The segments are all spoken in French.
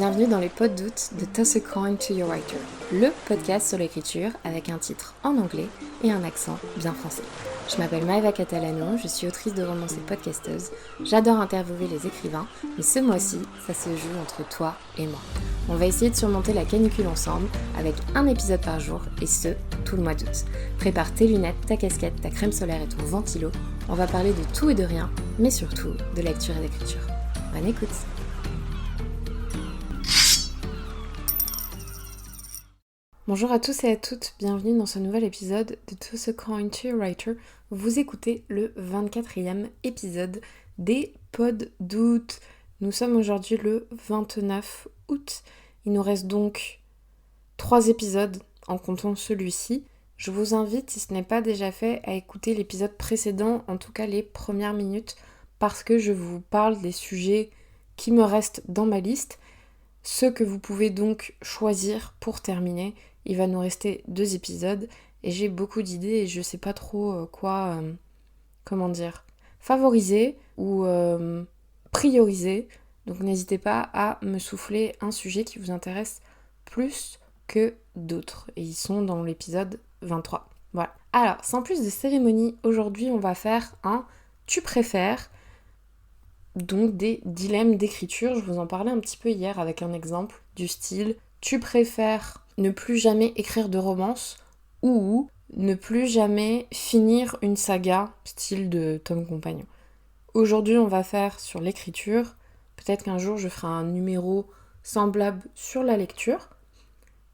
Bienvenue dans les pods d'août de Toss a Coin to Your Writer, le podcast sur l'écriture avec un titre en anglais et un accent bien français. Je m'appelle Maëva Catalano, je suis autrice de romans et podcasteuse. J'adore interviewer les écrivains, mais ce mois-ci, ça se joue entre toi et moi. On va essayer de surmonter la canicule ensemble avec un épisode par jour et ce, tout le mois d'août. Prépare tes lunettes, ta casquette, ta crème solaire et ton ventilo. On va parler de tout et de rien, mais surtout de lecture et d'écriture. Bonne écoute! Bonjour à tous et à toutes, bienvenue dans ce nouvel épisode de Toss a Coin to Your Writer. Vous écoutez le 24e épisode des pods d'août. Nous sommes aujourd'hui le 29 août. Il nous reste donc 3 épisodes en comptant celui-ci. Je vous invite, si ce n'est pas déjà fait, à écouter l'épisode précédent, en tout cas les premières minutes, parce que je vous parle des sujets qui me restent dans ma liste, ceux que vous pouvez donc choisir pour terminer. Il va nous rester 2 épisodes et j'ai beaucoup d'idées et je sais pas trop quoi favoriser ou prioriser. Donc n'hésitez pas à me souffler un sujet qui vous intéresse plus que d'autres. Et ils sont dans l'épisode 23. Voilà. Alors, sans plus de cérémonie, aujourd'hui on va faire un « Tu préfères ?» Donc des dilemmes d'écriture. Je vous en parlais un petit peu hier avec un exemple du style « Tu préfères ne plus jamais écrire de romance ou ne plus jamais finir une saga style de Tom Compagnon ?» Aujourd'hui, on va faire sur l'écriture. Peut-être qu'un jour, je ferai un numéro semblable sur la lecture.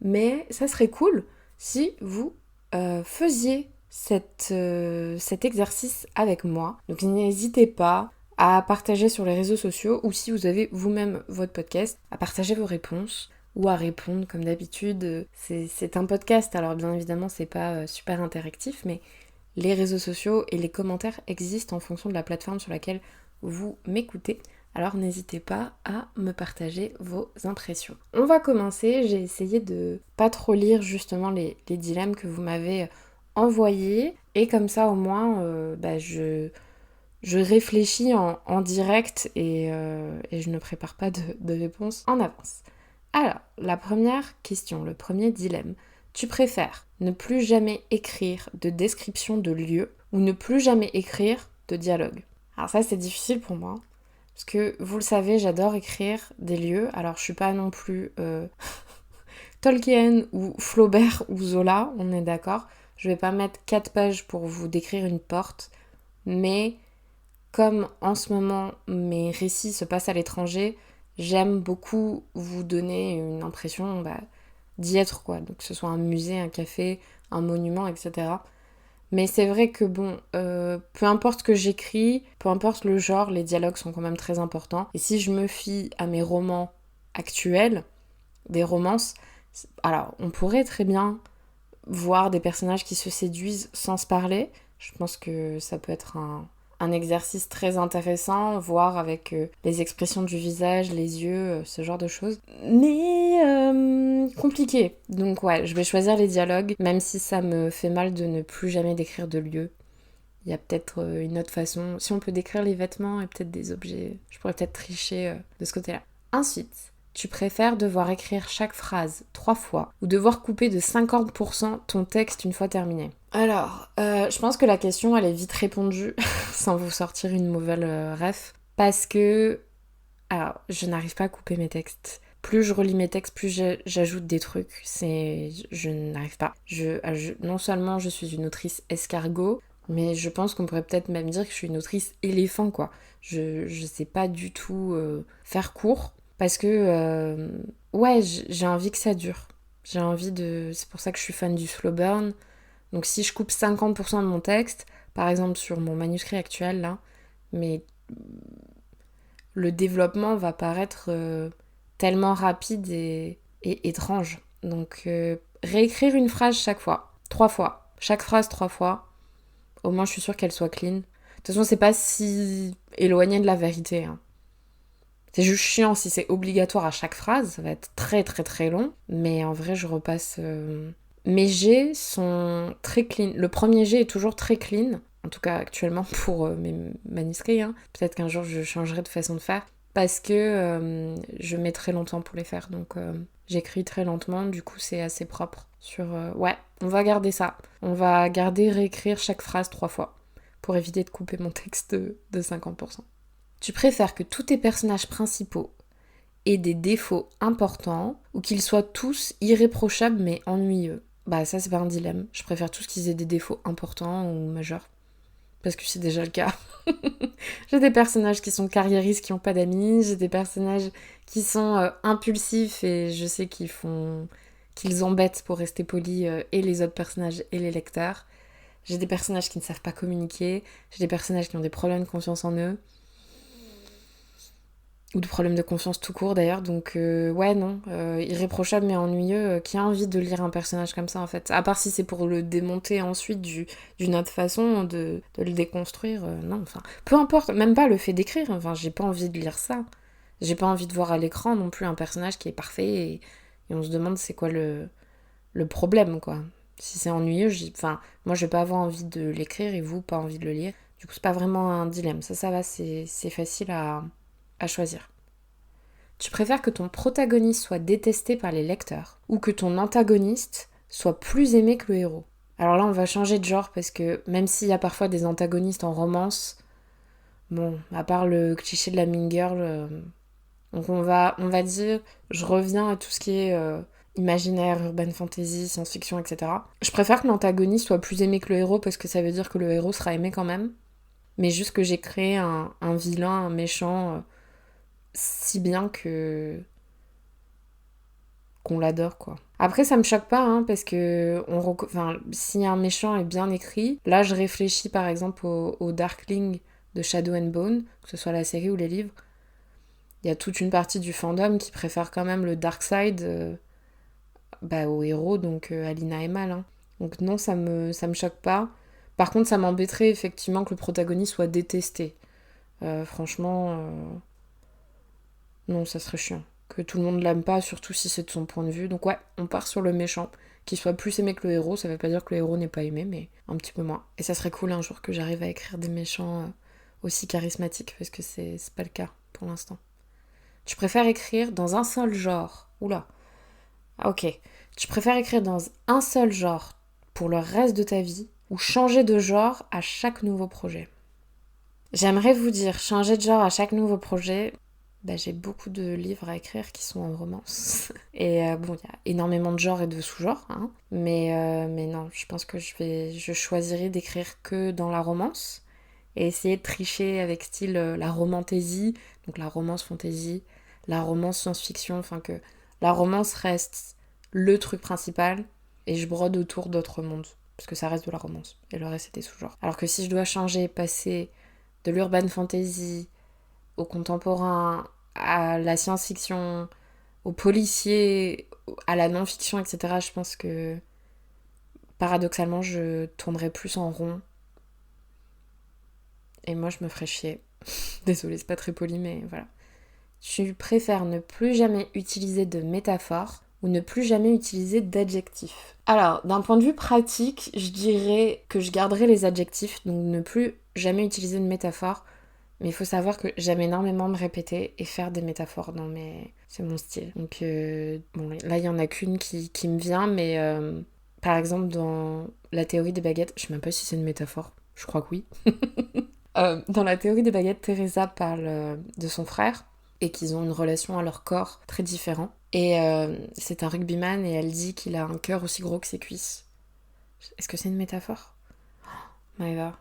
Mais ça serait cool si vous faisiez cet exercice avec moi. Donc n'hésitez pas à partager sur les réseaux sociaux ou si vous avez vous-même votre podcast, à partager vos réponses ou à répondre comme d'habitude. C'est un podcast, alors bien évidemment c'est pas super interactif, mais les réseaux sociaux et les commentaires existent en fonction de la plateforme sur laquelle vous m'écoutez. Alors n'hésitez pas à me partager vos impressions. On va commencer, j'ai essayé de pas trop lire justement les dilemmes que vous m'avez envoyés et comme ça au moins je réfléchis en direct et je ne prépare pas de réponse en avance. Alors, la première question, le premier dilemme. Tu préfères ne plus jamais écrire de description de lieu ou ne plus jamais écrire de dialogue? Alors ça, c'est difficile pour moi. Parce que, vous le savez, j'adore écrire des lieux. Alors, je suis pas non plus Tolkien ou Flaubert ou Zola, on est d'accord. Je vais pas mettre 4 pages pour vous décrire une porte. Mais comme en ce moment, mes récits se passent à l'étranger, j'aime beaucoup vous donner une impression d'y être, quoi. Donc que ce soit un musée, un café, un monument, etc. Mais c'est vrai que peu importe ce que j'écris, peu importe le genre, les dialogues sont quand même très importants. Et si je me fie à mes romans actuels, des romances, alors on pourrait très bien voir des personnages qui se séduisent sans se parler. Je pense que ça peut être un exercice très intéressant, voir avec les expressions du visage, les yeux, ce genre de choses. Mais compliqué. Donc ouais, je vais choisir les dialogues, même si ça me fait mal de ne plus jamais décrire de lieu. Il y a peut-être une autre façon. Si on peut décrire les vêtements et peut-être des objets, je pourrais peut-être tricher de ce côté-là. Ensuite, tu préfères devoir écrire chaque phrase 3 fois ou devoir couper de 50% ton texte une fois terminé? Alors, je pense que la question, elle est vite répondue, sans vous sortir une mauvaise ref, parce que, alors, je n'arrive pas à couper mes textes. Plus je relis mes textes, plus j'ajoute des trucs. Je n'arrive pas. Non seulement je suis une autrice escargot, mais je pense qu'on pourrait peut-être même dire que je suis une autrice éléphant, quoi. Je sais pas du tout faire court, parce que, j'ai envie que ça dure. C'est pour ça que je suis fan du slow burn. Donc si je coupe 50% de mon texte, par exemple sur mon manuscrit actuel là, mais le développement va paraître tellement rapide et étrange. Donc réécrire une phrase chaque fois, 3 fois. Chaque phrase 3 fois. Au moins je suis sûre qu'elle soit clean. De toute façon c'est pas si éloigné de la vérité. Hein. C'est juste chiant si c'est obligatoire à chaque phrase, ça va être très très très long. Mais en vrai je repasse... Mes jets sont très clean. Le premier jet est toujours très clean. En tout cas, actuellement, pour mes manuscrits. Hein. Peut-être qu'un jour, je changerai de façon de faire. parce que je mets très longtemps pour les faire. Donc j'écris très lentement, du coup c'est assez propre. Ouais, on va garder ça. On va garder réécrire chaque phrase 3 fois pour éviter de couper mon texte de 50%. Tu préfères que tous tes personnages principaux aient des défauts importants ou qu'ils soient tous irréprochables mais ennuyeux? Bah ça c'est pas un dilemme. Je préfère tous qu'ils aient des défauts importants ou majeurs. Parce que c'est déjà le cas. J'ai des personnages qui sont carriéristes qui n'ont pas d'amis, j'ai des personnages qui sont impulsifs et je sais qu'ils embêtent, pour rester poli, et les autres personnages et les lecteurs. J'ai des personnages qui ne savent pas communiquer, j'ai des personnages qui ont des problèmes de confiance en eux, ou de problèmes de confiance tout court d'ailleurs, donc ouais non, irréprochable mais ennuyeux, qui a envie de lire un personnage comme ça en fait? À part si c'est pour le démonter ensuite d'une autre façon, de le déconstruire, non, enfin, peu importe, même pas le fait d'écrire, enfin, j'ai pas envie de lire ça. J'ai pas envie de voir à l'écran non plus un personnage qui est parfait et on se demande c'est quoi le problème quoi. Si c'est ennuyeux, enfin, moi je vais pas avoir envie de l'écrire et vous pas envie de le lire. Du coup c'est pas vraiment un dilemme, ça va, c'est facile à choisir. Tu préfères que ton protagoniste soit détesté par les lecteurs ou que ton antagoniste soit plus aimé que le héros? Alors là, on va changer de genre parce que même s'il y a parfois des antagonistes en romance, bon, à part le cliché de la mean girl, donc on va dire, je reviens à tout ce qui est imaginaire, urban fantasy, science-fiction, etc. Je préfère que l'antagoniste soit plus aimé que le héros parce que ça veut dire que le héros sera aimé quand même, mais juste que j'ai créé un vilain, un méchant, si bien qu'on l'adore quoi. Après ça me choque pas hein, parce que si un méchant est bien écrit, là je réfléchis par exemple au Darkling de Shadow and Bone, que ce soit la série ou les livres. Il y a toute une partie du fandom qui préfère quand même le dark side au héros, donc à Lina et Mal. Hein. Donc non, ça me choque pas. Par contre, ça m'embêterait effectivement que le protagoniste soit détesté. Franchement, non, ça serait chiant. Que tout le monde l'aime pas, surtout si c'est de son point de vue. Donc ouais, on part sur le méchant. Qu'il soit plus aimé que le héros, ça veut pas dire que le héros n'est pas aimé, mais un petit peu moins. Et ça serait cool un jour que j'arrive à écrire des méchants aussi charismatiques, parce que c'est pas le cas pour l'instant. Tu préfères écrire dans un seul genre? Oula. Ok. Tu préfères écrire dans un seul genre pour le reste de ta vie ou changer de genre à chaque nouveau projet? J'aimerais vous dire changer de genre à chaque nouveau projet. J'ai beaucoup de livres à écrire qui sont en romance. Et bon, il y a énormément de genres et de sous-genres. Hein. Mais non, je pense que je choisirais d'écrire que dans la romance. Et essayer de tricher avec style la romantaisie, donc la romance fantasy, la romance science-fiction, enfin que la romance reste le truc principal et je brode autour d'autres mondes, parce que ça reste de la romance, et le reste c'est des sous-genres. Alors que si je dois changer, passer de l'urban fantasy au contemporain, à la science-fiction, au policier, à la non-fiction, etc., je pense que paradoxalement je tournerais plus en rond. Et moi, je me ferais chier. Désolée, c'est pas très poli, mais voilà. Tu préfères ne plus jamais utiliser de métaphores ou ne plus jamais utiliser d'adjectifs? Alors, d'un point de vue pratique, je dirais que je garderai les adjectifs, donc ne plus jamais utiliser de métaphores. Mais il faut savoir que j'aime énormément me répéter et faire des métaphores dans mes... C'est mon style. Donc, bon, là, il y en a qu'une qui me vient, mais par exemple, dans la théorie des baguettes, je sais même pas si c'est une métaphore. Je crois que oui. Dans la théorie des baguettes, Teresa parle de son frère et qu'ils ont une relation à leur corps très différent. Et c'est un rugbyman et elle dit qu'il a un cœur aussi gros que ses cuisses. Est-ce que c'est une métaphore? My God.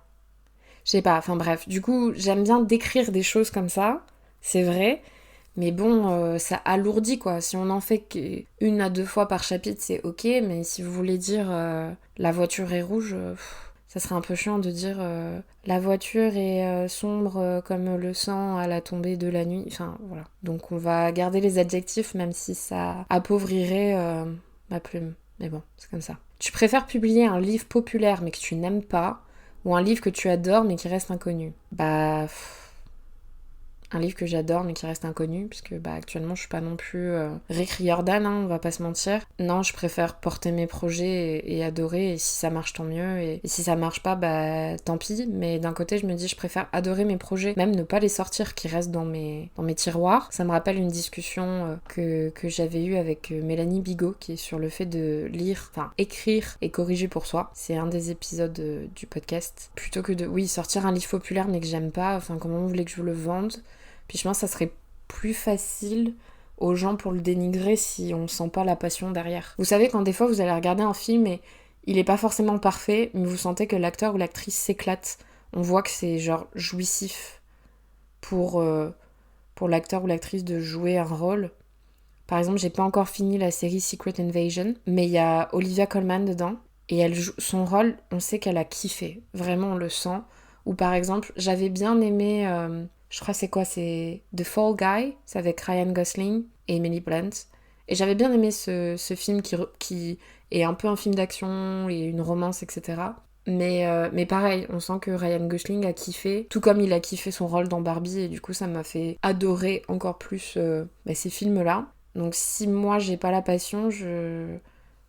Je sais pas, enfin bref. Du coup, j'aime bien décrire des choses comme ça, c'est vrai. Mais bon, ça alourdit quoi. Si on en fait qu'une à deux fois par chapitre, c'est ok. Mais si vous voulez dire la voiture est rouge... ça serait un peu chiant de dire la voiture est sombre comme le sang à la tombée de la nuit. Enfin, voilà. Donc on va garder les adjectifs même si ça appauvrirait ma plume. Mais bon, c'est comme ça. Tu préfères publier un livre populaire mais que tu n'aimes pas ou un livre que tu adores mais qui reste inconnu? un livre que j'adore mais qui reste inconnu, puisque actuellement je suis pas non plus Rick Riordan, on va pas se mentir. Non, je préfère porter mes projets et adorer, et si ça marche tant mieux, et si ça marche pas, tant pis. Mais d'un côté je me dis je préfère adorer mes projets, même ne pas les sortir, qui restent dans mes tiroirs. Ça me rappelle une discussion que j'avais eue avec Mélanie Bigot, qui est sur le fait de lire, écrire et corriger pour soi. C'est un des épisodes du podcast. Plutôt que de, sortir un livre populaire mais que j'aime pas, comment vous voulez que je vous le vende? Puis je pense que ça serait plus facile aux gens pour le dénigrer si on sent pas la passion derrière. Vous savez, quand des fois vous allez regarder un film et il est pas forcément parfait, mais vous sentez que l'acteur ou l'actrice s'éclate. On voit que c'est genre jouissif pour l'acteur ou l'actrice de jouer un rôle. Par exemple, j'ai pas encore fini la série Secret Invasion, mais il y a Olivia Colman dedans, et elle joue son rôle, on sait qu'elle a kiffé. Vraiment, on le sent. Ou par exemple, j'avais bien aimé, je crois c'est The Fall Guy, c'est avec Ryan Gosling et Emily Blunt. Et j'avais bien aimé ce film qui est un peu un film d'action et une romance, etc. Mais pareil, on sent que Ryan Gosling a kiffé, tout comme il a kiffé son rôle dans Barbie, et du coup ça m'a fait adorer encore plus ces films-là. Donc si moi j'ai pas la passion,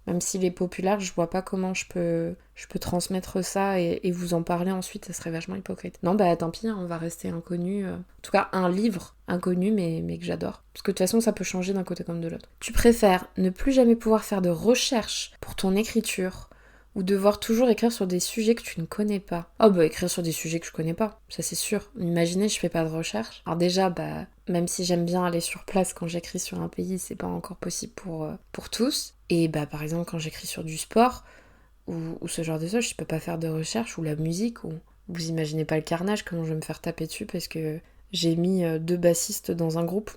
même s'il est populaire, je vois pas comment je peux transmettre ça et vous en parler ensuite, ça serait vachement hypocrite. Non, tant pis, on va rester inconnu. En tout cas, un livre inconnu, mais que j'adore. Parce que de toute façon, ça peut changer d'un côté comme de l'autre. Tu préfères ne plus jamais pouvoir faire de recherche pour ton écriture ou devoir toujours écrire sur des sujets que tu ne connais pas? Écrire sur des sujets que je connais pas, ça c'est sûr. Imaginez, je fais pas de recherche. Alors déjà, même si j'aime bien aller sur place quand j'écris sur un pays, c'est pas encore possible pour tous. Et par exemple, quand j'écris sur du sport ou ce genre de choses, je peux pas faire de recherche, ou la musique, ou vous imaginez pas le carnage, comment je vais me faire taper dessus parce que j'ai mis 2 bassistes dans un groupe.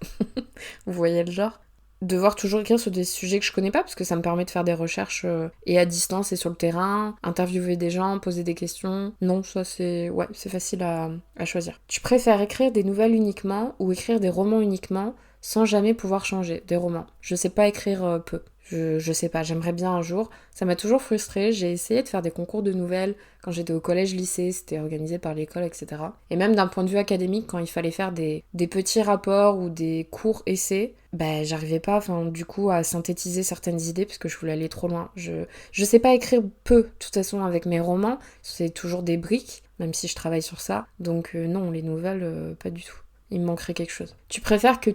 Vous voyez le genre? Devoir toujours écrire sur des sujets que je connais pas, parce que ça me permet de faire des recherches et à distance et sur le terrain, interviewer des gens, poser des questions. Non, ça c'est facile à choisir. Tu préfères écrire des nouvelles uniquement ou écrire des romans uniquement sans jamais pouvoir changer? Des romans. Je sais pas écrire peu. Je sais pas, j'aimerais bien un jour. Ça m'a toujours frustrée. J'ai essayé de faire des concours de nouvelles quand j'étais au collège-lycée, c'était organisé par l'école, etc. Et même d'un point de vue académique, quand il fallait faire des petits rapports ou des courts essais, j'arrivais pas, du coup, à synthétiser certaines idées parce que je voulais aller trop loin. Je sais pas écrire peu, de toute façon, avec mes romans. C'est toujours des briques, même si je travaille sur ça. Donc non, les nouvelles, pas du tout. Il me manquerait quelque chose. Tu préfères que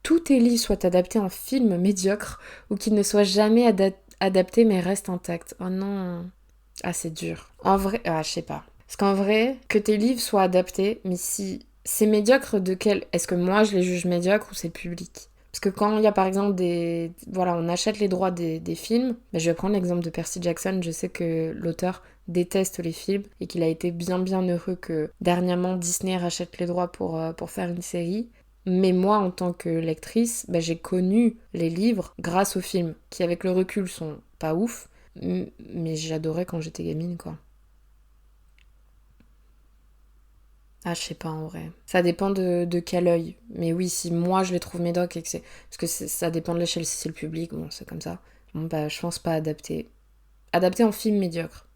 tous tes livres soient adaptés en film médiocre ou qu'ils ne soient jamais adaptés mais restent intacts? Oh non. Ah, c'est dur. En vrai, je sais pas. Parce qu'en vrai, que tes livres soient adaptés, mais si c'est médiocre, de quel... Est-ce que moi je les juge médiocres ou c'est le public? Parce que quand il y a par exemple on achète les droits des films, je vais prendre l'exemple de Percy Jackson, je sais que l'auteur déteste les films et qu'il a été bien heureux que dernièrement Disney rachète les droits pour faire une série. Mais moi, en tant que lectrice, j'ai connu les livres grâce aux films, qui avec le recul sont pas ouf, mais j'adorais quand j'étais gamine, quoi. Ah, je sais pas, en vrai. Ça dépend de quel œil. Mais oui, si moi je les trouve médocs et que c'est... Parce que ça dépend de l'échelle, si c'est le public, bon, c'est comme ça. Je pense pas adapter. Adapter en film médiocre.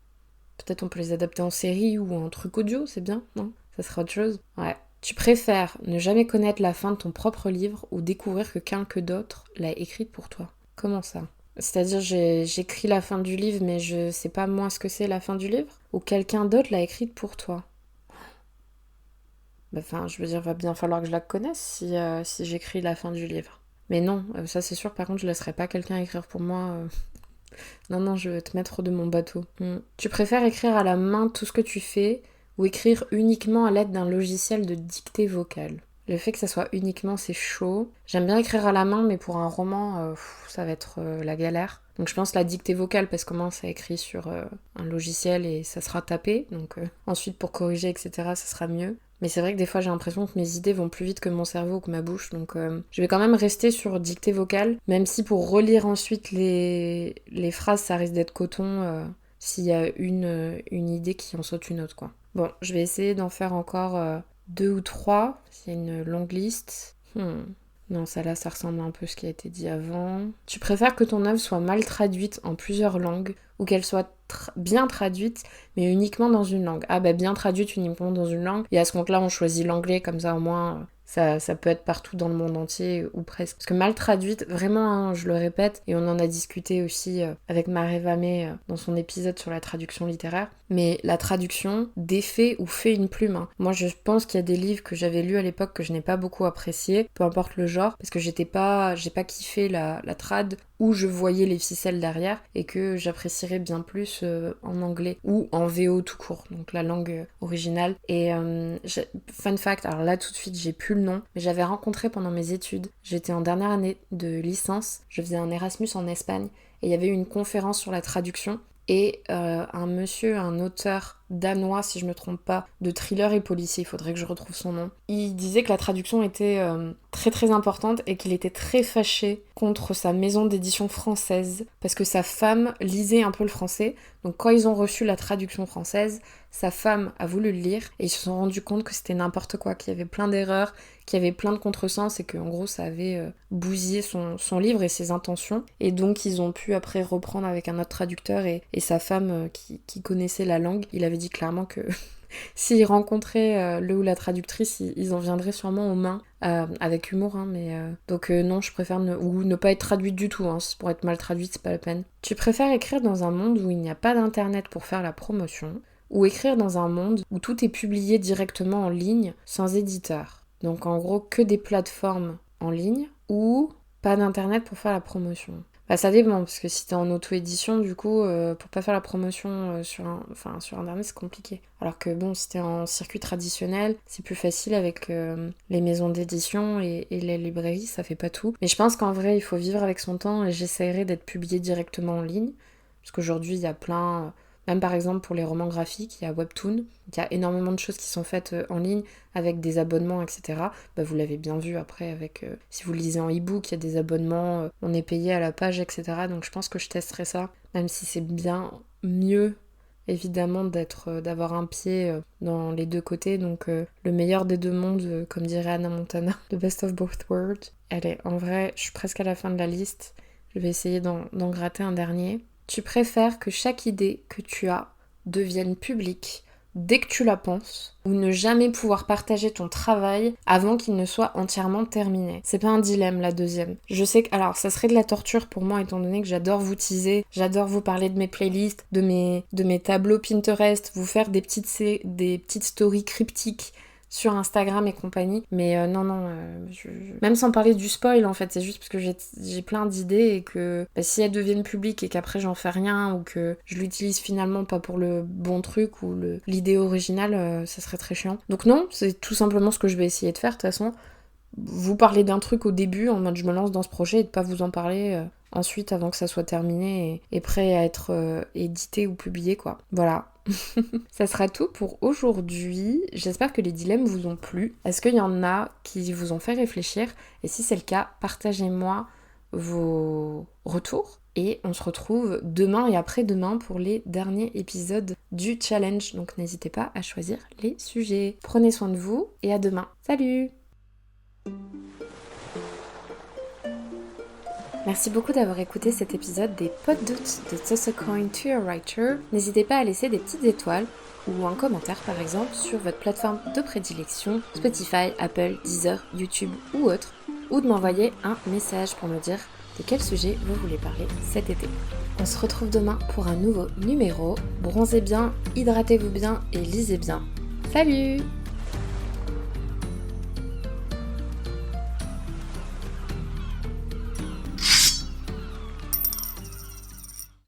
Peut-être on peut les adapter en série ou en truc audio, c'est bien, non? Ça serait autre chose? Ouais. Tu préfères ne jamais connaître la fin de ton propre livre ou découvrir que quelqu'un d'autre l'a écrite pour toi? Comment ça? C'est-à-dire j'écris la fin du livre mais je sais pas moi ce que c'est la fin du livre? Ou quelqu'un d'autre l'a écrite pour toi? Je veux dire, va bien falloir que je la connaisse si j'écris la fin du livre. Mais non, ça c'est sûr, par contre je laisserai pas quelqu'un écrire pour moi. Non, je vais te mettre de mon bateau. Tu préfères écrire à la main tout ce que tu fais ou écrire uniquement à l'aide d'un logiciel de dictée vocale? Le fait que ça soit uniquement, c'est chaud. J'aime bien écrire à la main, mais pour un roman, ça va être la galère. Donc je pense la dictée vocale, parce que moi, ça écrit sur un logiciel et ça sera tapé. Donc ensuite, pour corriger, etc., ça sera mieux. Mais c'est vrai que des fois, j'ai l'impression que mes idées vont plus vite que mon cerveau ou que ma bouche. Donc je vais quand même rester sur dictée vocale, même si pour relire ensuite les phrases, ça risque d'être coton s'il y a une idée qui en saute une autre, quoi. Bon, je vais essayer d'en faire encore 2 ou 3, s'il y a une longue liste. Non, ça là, ça ressemble un peu à ce qui a été dit avant. Tu préfères que ton œuvre soit mal traduite en plusieurs langues ou qu'elle soit bien traduite, mais uniquement dans une langue? Bien traduite uniquement dans une langue. Et à ce compte-là, on choisit l'anglais, comme ça au moins, Ça peut être partout dans le monde entier ou presque. Parce que mal traduite, vraiment, hein, je le répète, et on en a discuté aussi avec Mareva May dans son épisode sur la traduction littéraire, mais la traduction défait ou fait une plume. Hein. Moi, je pense qu'il y a des livres que j'avais lus à l'époque que je n'ai pas beaucoup apprécié, peu importe le genre, parce que j'ai pas kiffé la trad où je voyais les ficelles derrière et que j'apprécierais bien plus en anglais ou en VO tout court, donc la langue originale. Et fun fact, alors là tout de suite j'ai plus le nom, mais j'avais rencontré pendant mes études, j'étais en dernière année de licence, je faisais un Erasmus en Espagne et il y avait eu une conférence sur la traduction et un auteur danois, si je me trompe pas, de thriller et policier, il faudrait que je retrouve son nom. Il disait que la traduction était très très importante et qu'il était très fâché contre sa maison d'édition française parce que sa femme lisait un peu le français. Donc quand ils ont reçu la traduction française, sa femme a voulu le lire et ils se sont rendus compte que c'était n'importe quoi, qu'il y avait plein d'erreurs, qu'il y avait plein de contresens et qu'en gros ça avait bousillé son livre et ses intentions. Et donc ils ont pu après reprendre avec un autre traducteur et sa femme qui connaissait la langue, il avait dit clairement que s'ils rencontraient le ou la traductrice, ils en viendraient sûrement aux mains, avec humour, hein, mais... Donc non, je préfère ne pas être traduite du tout, hein, pour être mal traduite, c'est pas la peine. Tu préfères écrire dans un monde où il n'y a pas d'internet pour faire la promotion, ou écrire dans un monde où tout est publié directement en ligne, sans éditeur. Donc en gros, que des plateformes en ligne, ou pas d'internet pour faire la promotion. Bah ça dépend, parce que si t'es en auto-édition, du coup, pour pas faire la promotion sur internet, c'est compliqué. Alors que bon, si t'es en circuit traditionnel, c'est plus facile avec les maisons d'édition et les librairies, ça fait pas tout. Mais je pense qu'en vrai, il faut vivre avec son temps et j'essaierai d'être publiée directement en ligne. Parce qu'aujourd'hui, il y a plein... Même par exemple pour les romans graphiques, il y a Webtoon, il y a énormément de choses qui sont faites en ligne avec des abonnements, etc. Bah, vous l'avez bien vu après avec si vous lisez en e-book, il y a des abonnements, on est payé à la page, etc. Donc je pense que je testerai ça, même si c'est bien mieux évidemment d'avoir un pied dans les deux côtés. Donc le meilleur des deux mondes, comme dirait Hannah Montana, the best of both worlds. Allez, en vrai, je suis presque à la fin de la liste. Je vais essayer d'en gratter un dernier. Tu préfères que chaque idée que tu as devienne publique dès que tu la penses, ou ne jamais pouvoir partager ton travail avant qu'il ne soit entièrement terminé. C'est pas un dilemme, la deuxième. Je sais que, alors, ça serait de la torture pour moi, étant donné que j'adore vous teaser, j'adore vous parler de mes playlists, de mes tableaux Pinterest, vous faire des petites stories cryptiques sur Instagram et compagnie, mais même sans parler du spoil en fait, c'est juste parce que j'ai plein d'idées et que si elles deviennent publiques et qu'après j'en fais rien ou que je l'utilise finalement pas pour le bon truc ou l'idée originale, ça serait très chiant. Donc non, c'est tout simplement ce que je vais essayer de faire de toute façon. Vous parler d'un truc au début en mode je me lance dans ce projet et de pas vous en parler ensuite avant que ça soit terminé et prêt à être édité ou publié quoi. Voilà. Ça sera tout pour aujourd'hui. J'espère que les dilemmes vous ont plu. Est-ce qu'il y en a qui vous ont fait réfléchir? Et si c'est le cas, partagez-moi vos retours. Et on se retrouve demain et après-demain pour les derniers épisodes du challenge. Donc n'hésitez pas à choisir les sujets. Prenez soin de vous et à demain. Salut! Merci beaucoup d'avoir écouté cet épisode des Pod Doutes de Toss a Coin to Your Writer. N'hésitez pas à laisser des petites étoiles ou un commentaire par exemple sur votre plateforme de prédilection, Spotify, Apple, Deezer, YouTube ou autre, ou de m'envoyer un message pour me dire de quel sujet vous voulez parler cet été. On se retrouve demain pour un nouveau numéro. Bronzez bien, hydratez-vous bien et lisez bien. Salut!